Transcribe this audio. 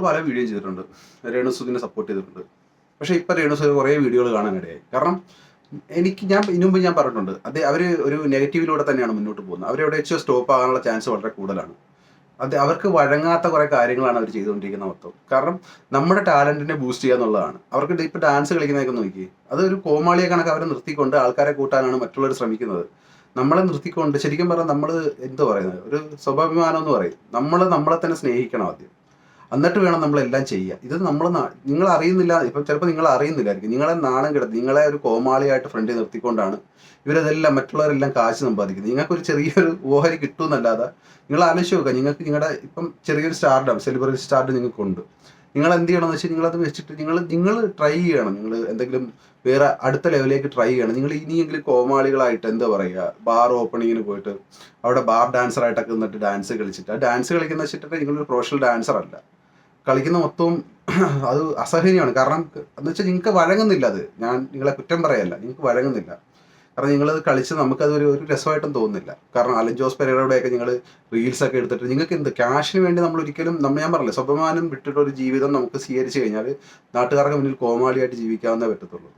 പല വീഡിയോ ചെയ്തിട്ടുണ്ട്, രേണുസുദിനെ സപ്പോർട്ട് ചെയ്തിട്ടുണ്ട്. പക്ഷേ ഇപ്പം രേണുസുദ് കുറേ വീഡിയോകൾ കാണാനിടയായി. കാരണം ഞാൻ ഇതിനു മുമ്പ് ഞാൻ പറഞ്ഞിട്ടുണ്ട്, അവർ ഒരു നെഗറ്റീവിലൂടെ തന്നെയാണ് മുന്നോട്ട് പോകുന്നത്. അവരെവിടെ വെച്ച് സ്റ്റോപ്പ് ആകാനുള്ള ചാൻസ് വളരെ കൂടുതലാണ്. അവർക്ക് വഴങ്ങാത്ത കുറേ കാര്യങ്ങളാണ് അവർ ചെയ്തുകൊണ്ടിരിക്കുന്ന മൊത്തം. കാരണം നമ്മുടെ ടാലന്റിനെ ബൂസ്റ്റ് ചെയ്യുക എന്നുള്ളതാണ്. അവർക്ക് ഇപ്പോൾ ഡാൻസ് കളിക്കുന്നതൊക്കെ നോക്കി, അതൊരു കോമാളിയെ കണക്ക് അവരെ നിർത്തിക്കൊണ്ട് ആൾക്കാരെ കൂട്ടാനാണ് മറ്റുള്ളവർ ശ്രമിക്കുന്നത്. നമ്മളെ നിർത്തിക്കൊണ്ട് ശരിക്കും പറഞ്ഞാൽ നമ്മൾ എന്താ പറയുന്നത്, ഒരു സ്വാഭിമാനം എന്ന് പറയും. നമ്മളെ തന്നെ സ്നേഹിക്കണം ആദ്യം, എന്നിട്ട് വേണം നമ്മളെല്ലാം ചെയ്യുക. ഇത് നിങ്ങൾ അറിയുന്നില്ല, ഇപ്പം ചിലപ്പോൾ നിങ്ങൾ അറിയുന്നില്ലായിരിക്കും, നിങ്ങളെ നാണം കിടത്തി നിങ്ങളെ ഒരു കോമാളിയായിട്ട് ഫ്രണ്ടിൽ നിർത്തിക്കൊണ്ടാണ് ഇവരതെല്ലാം മറ്റുള്ളവരെല്ലാം കാശ് സമ്പാദിക്കുന്നത്. നിങ്ങൾക്കൊരു ചെറിയൊരു ഓഹരി കിട്ടുമെന്നല്ലാതെ നിങ്ങൾ ആലോചിച്ച് നോക്കുക. നിങ്ങൾക്ക് നിങ്ങളുടെ ഇപ്പം ചെറിയൊരു സ്റ്റാർഡം, സെലിബ്രിറ്റി സ്റ്റാർഡ് നിങ്ങൾക്കുണ്ട്. നിങ്ങൾ എന്ത് ചെയ്യണമെന്ന് വെച്ചാൽ നിങ്ങളത് വെച്ചിട്ട് നിങ്ങൾ ട്രൈ ചെയ്യണം. നിങ്ങൾ എന്തെങ്കിലും വേറെ അടുത്ത ലെവലിലേക്ക് ട്രൈ ചെയ്യണം. നിങ്ങൾ ഇനിയെങ്കിലും കോമാളികളായിട്ട് എന്താ പറയുക, ബാർ ഓപ്പണിങ്ങിന് പോയിട്ട് അവിടെ ബാർ ഡാൻസറായിട്ടൊക്കെ നിന്നിട്ട് ഡാൻസ് കളിച്ചിട്ട്, ആ ഡാൻസ് കളിക്കുന്ന വെച്ചിട്ട് നിങ്ങളൊരു പ്രൊഫഷണൽ ഡാൻസർ അല്ല. കളിക്കുന്ന മൊത്തവും അത് അസഹനീയമാണ്. കാരണം എന്ന് വെച്ചാൽ നിങ്ങൾക്ക് വഴങ്ങുന്നില്ല. അത് ഞാൻ നിങ്ങളെ കുറ്റം പറയല്ല, നിങ്ങൾക്ക് വഴങ്ങുന്നില്ല. കാരണം നിങ്ങളത് കളിച്ച് നമുക്കത് ഒരു രസമായിട്ടും തോന്നുന്നില്ല. കാരണം അലൻ ജോസ് പെരേരയുടെയൊക്കെ നിങ്ങൾ റീൽസൊക്കെ എടുത്തിട്ട് നിങ്ങൾക്ക് എന്ത് ക്യാഷിന് വേണ്ടി നമ്മൾ ഒരിക്കലും ഞാൻ പറഞ്ഞില്ല, സ്വഭാവമാനം വിട്ടിട്ടൊരു ജീവിതം നമുക്ക് സ്വീകരിച്ചു കഴിഞ്ഞാൽ നാട്ടുകാർക്ക് മുന്നിൽ കോമാളിയായിട്ട് ജീവിക്കാവുന്നേ പറ്റത്തുള്ളൂ.